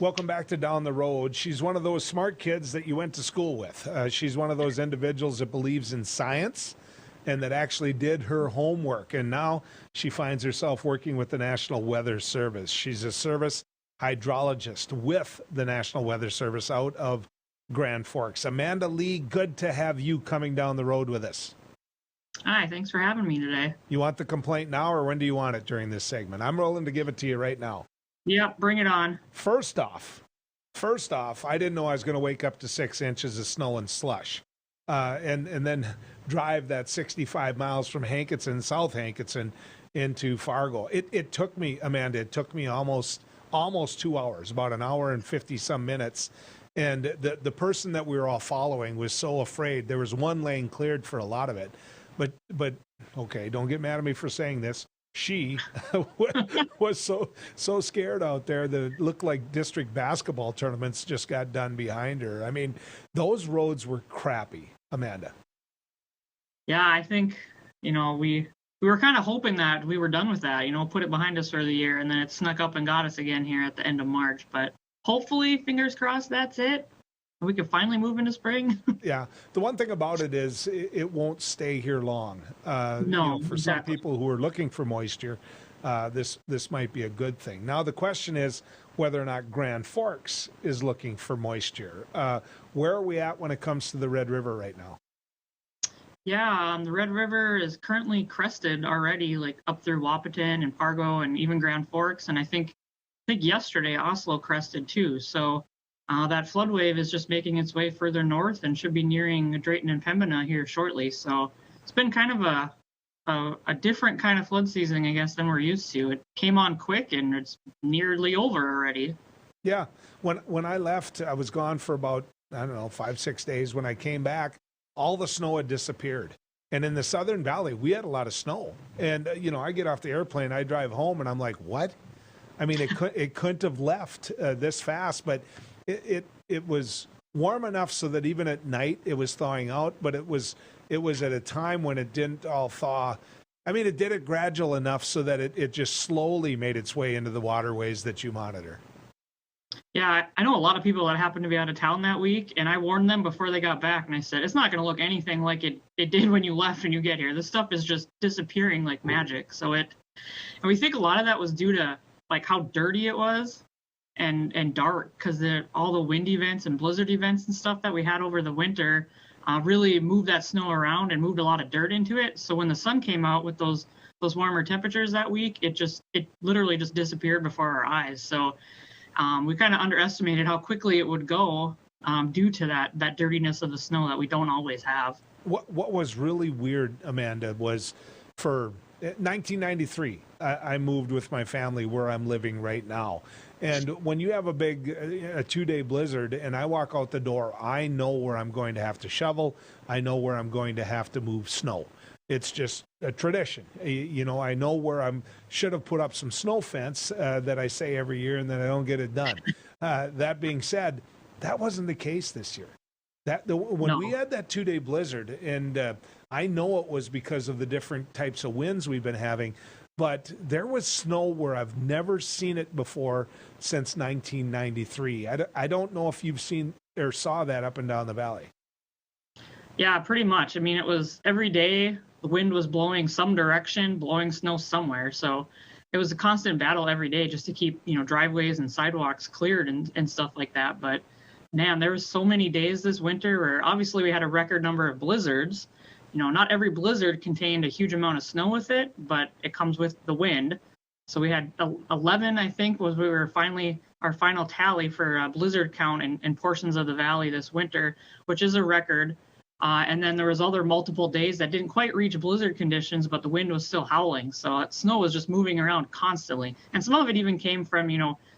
Welcome back to Down the Road. She's one of those smart kids that you went to school with. She's one of those individuals that believes in science and that actually did her homework. And now she finds herself working with the National Weather Service. She's a service hydrologist with the National Weather Service out of Grand Forks. Amanda Lee, good to have you coming down the road with us. Hi, thanks for having me today. You want the complaint now, or when do you want it during this segment? I'm rolling to give it to you right now. Yep, bring it on. First off, I didn't know I was going to wake up to 6 inches of snow and slush, and then drive that 65 miles from Hankinson, South Hankinson, into Fargo. It took me, Amanda, almost 2 hours, about an hour and 50 some minutes. And the person that we were all following was so afraid. There was one lane cleared for a lot of it, but okay, don't get mad at me for saying this. She was so scared out there that it looked like district basketball tournaments just got done behind her. I mean, those roads were crappy, Amanda. Yeah, I think, we were kind of hoping that we were done with that, put it behind us for the year, and then it snuck up and got us again here at the end of March. But hopefully, fingers crossed, that's it. We can finally move into spring. Yeah. The one thing about it is it won't stay here long. No, for exactly. some people who are looking for moisture, this might be a good thing. Now, the question is whether or not Grand Forks is looking for moisture. Where are we at when it comes to the Red River right now? Yeah, the Red River is currently crested already, like up through Wahpeton and Fargo and even Grand Forks. And I think yesterday Oslo crested too. So that flood wave is just making its way further north and should be nearing Drayton and Pembina here shortly. So it's been kind of a different kind of flood season, I guess, than we're used to. It came on quick and it's nearly over already. Yeah. When I left, I was gone for about, 5-6 days. When I came back, all the snow had disappeared. And in the Southern Valley, we had a lot of snow. And, I get off the airplane, I drive home, and I'm like, what? I mean, it couldn't have left this fast, but it was warm enough so that even at night it was thawing out, but it was at a time when it didn't all thaw. I mean, it did it gradual enough so that it just slowly made its way into the waterways that you monitor. Yeah, I know a lot of people that happened to be out of town that week, and I warned them before they got back, and I said, it's not going to look anything like it did when you left and you get here. This stuff is just disappearing like magic. And we think a lot of that was due to like how dirty it was and dark, because all the wind events and blizzard events and stuff that we had over the winter really moved that snow around and moved a lot of dirt into it. So when the sun came out with those warmer temperatures that week, it literally just disappeared before our eyes. So we kind of underestimated how quickly it would go due to that dirtiness of the snow that we don't always have. What was really weird, Amanda, was for 1993, I moved with my family where I'm living right now. And when you have a 2-day blizzard and I walk out the door, I know where I'm going to have to shovel. I know where I'm going to have to move snow. It's just a tradition. I know where I should have put up some snow fence that I say every year and then I don't get it done. That being said, that wasn't the case this year. When we had that 2-day blizzard, and I know it was because of the different types of winds we've been having, but there was snow where I've never seen it before since 1993. I don't know if you've seen or saw that up and down the valley. Yeah, pretty much. I mean, it was every day the wind was blowing some direction, blowing snow somewhere. So it was a constant battle every day just to keep, driveways and sidewalks cleared and stuff like that. But man, there was so many days this winter where obviously we had a record number of blizzards. Not every blizzard contained a huge amount of snow with it, but it comes with the wind. So we had 11, I think, our final tally for blizzard count in portions of the valley this winter, which is a record. And then there was other multiple days that didn't quite reach blizzard conditions, but the wind was still howling. So snow was just moving around constantly. And some of it even came from,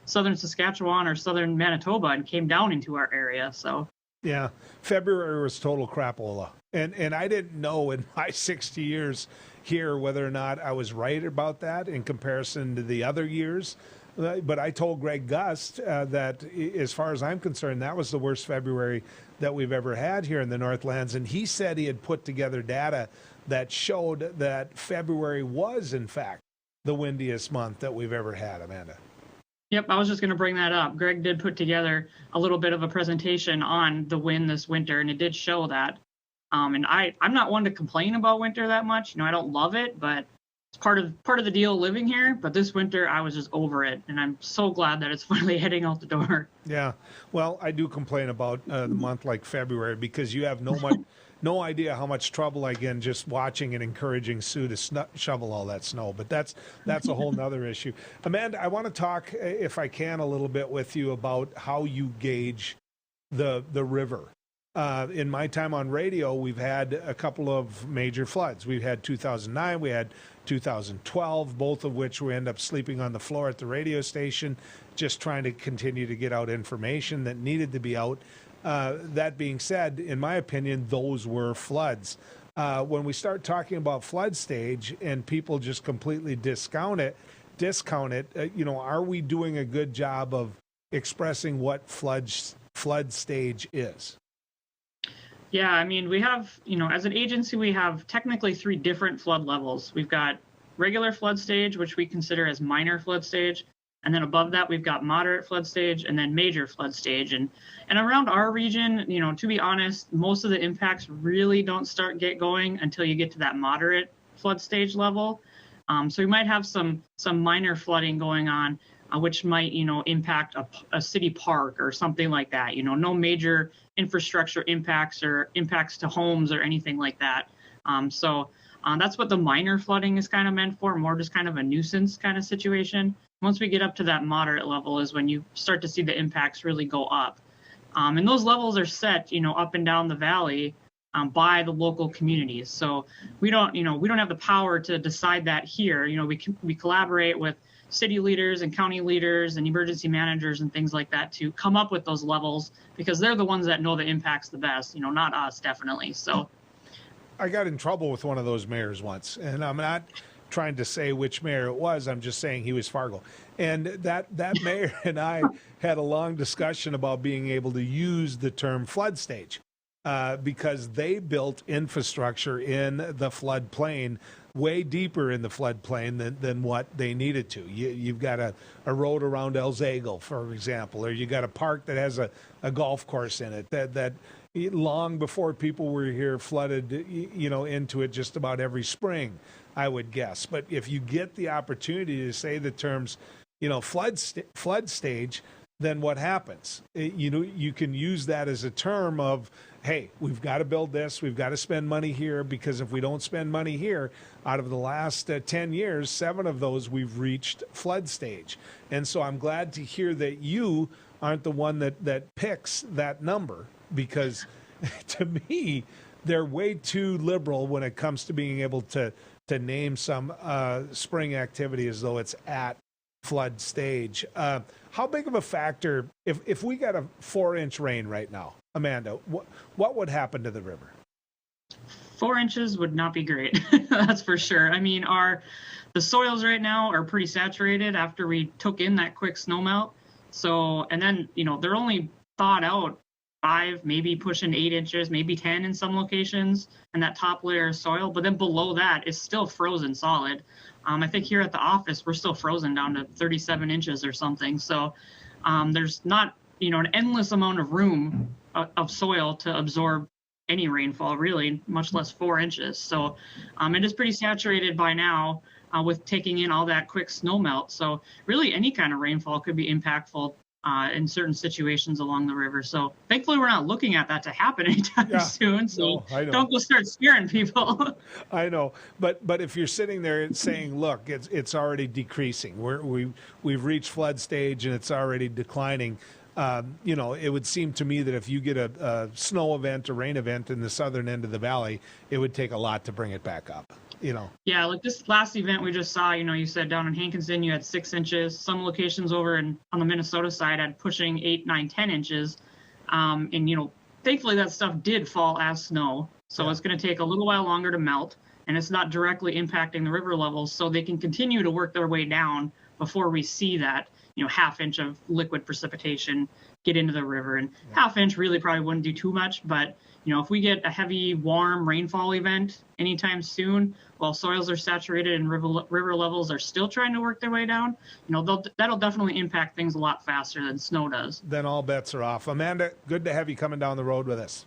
southern Saskatchewan or southern Manitoba and came down into our area. So yeah, February was total crapola. And I didn't know in my 60 years here whether or not I was right about that in comparison to the other years. But I told Greg Gust that as far as I'm concerned, that was the worst February that we've ever had here in the Northlands. And he said he had put together data that showed that February was, in fact, the windiest month that we've ever had, Amanda. Yep, I was just going to bring that up. Greg did put together a little bit of a presentation on the wind this winter, and it did show that. And I'm not one to complain about winter that much. I don't love it, but it's part of the deal living here. But this winter, I was just over it, and I'm so glad that it's finally heading out the door. Yeah, well, I do complain about the month like February because you have no idea how much trouble I get in just watching and encouraging Sue to shovel all that snow. But that's a whole nother issue. Amanda, I want to talk, if I can, a little bit with you about how you gauge the river. In my time on radio, we've had a couple of major floods. We've had 2009, we had 2012, both of which we end up sleeping on the floor at the radio station, just trying to continue to get out information that needed to be out. That being said, in my opinion, those were floods. When we start talking about flood stage and people just completely discount it, are we doing a good job of expressing what flood stage is? Yeah, I mean, we have, as an agency, we have technically 3 different flood levels. We've got regular flood stage, which we consider as minor flood stage. And then above that, we've got moderate flood stage and then major flood stage. And around our region, to be honest, most of the impacts really don't get going until you get to that moderate flood stage level. So we might have some minor flooding going on, which might, impact a city park or something like that. No major infrastructure impacts or impacts to homes or anything like that. So that's what the minor flooding is kind of meant for, more just kind of a nuisance kind of situation. Once we get up to that moderate level is when you start to see the impacts really go up. And those levels are set, up and down the valley by the local communities. So we don't have the power to decide that here. We collaborate with city leaders and county leaders and emergency managers and things like that to come up with those levels because they're the ones that know the impacts the best, not us, definitely. So I got in trouble with one of those mayors once, and I'm not trying to say which mayor it was. I'm just saying he was Fargo. And that mayor and I had a long discussion about being able to use the term flood stage because they built infrastructure in the floodplain way deeper in the floodplain than what they needed to. You've got a road around El Zago, for example, or you got a park that has a golf course in it that long before people were here flooded, into it just about every spring, I would guess. But if you get the opportunity to say the terms, flood stage, then what happens? You can use that as a term of, hey, we've got to build this, we've got to spend money here, because if we don't spend money here, out of the last 10 years, 7 of those we've reached flood stage. And so I'm glad to hear that you aren't the one that picks that number, because to me, they're way too liberal when it comes to being able to name some spring activity as though it's at flood stage. How big of a factor, if we got a 4-inch rain right now, Amanda, what would happen to the river? 4 inches would not be great. That's for sure. I mean, the soils right now are pretty saturated after we took in that quick snow melt. So, and then, they're only thawed out 5, maybe pushing 8 inches, maybe 10 in some locations, and that top layer of soil. But then below that is still frozen solid. I think here at the office, we're still frozen down to 37 inches or something. So there's not, an endless amount of room of soil to absorb any rainfall, really, much less 4 inches. So it is pretty saturated by now with taking in all that quick snow melt. So really any kind of rainfall could be impactful in certain situations along the river. So thankfully we're not looking at that to happen anytime soon. So don't go start scaring people. I know, but if you're sitting there and saying, look, it's already decreasing. We've reached flood stage and it's already declining. It would seem to me that if you get a snow event, a rain event in the southern end of the valley, it would take a lot to bring it back up. Yeah, like this last event we just saw, you said down in Hankinson you had 6 inches. Some locations over on the Minnesota side had pushing 8, 9, 10 inches. And thankfully that stuff did fall as snow. So it's going to take a little while longer to melt, and it's not directly impacting the river levels, so they can continue to work their way down before we see that, half inch of liquid precipitation get into the river. And half inch really probably wouldn't do too much, but if we get a heavy, warm rainfall event anytime soon, while soils are saturated and river levels are still trying to work their way down, that'll definitely impact things a lot faster than snow does. Then all bets are off. Amanda, good to have you coming down the road with us.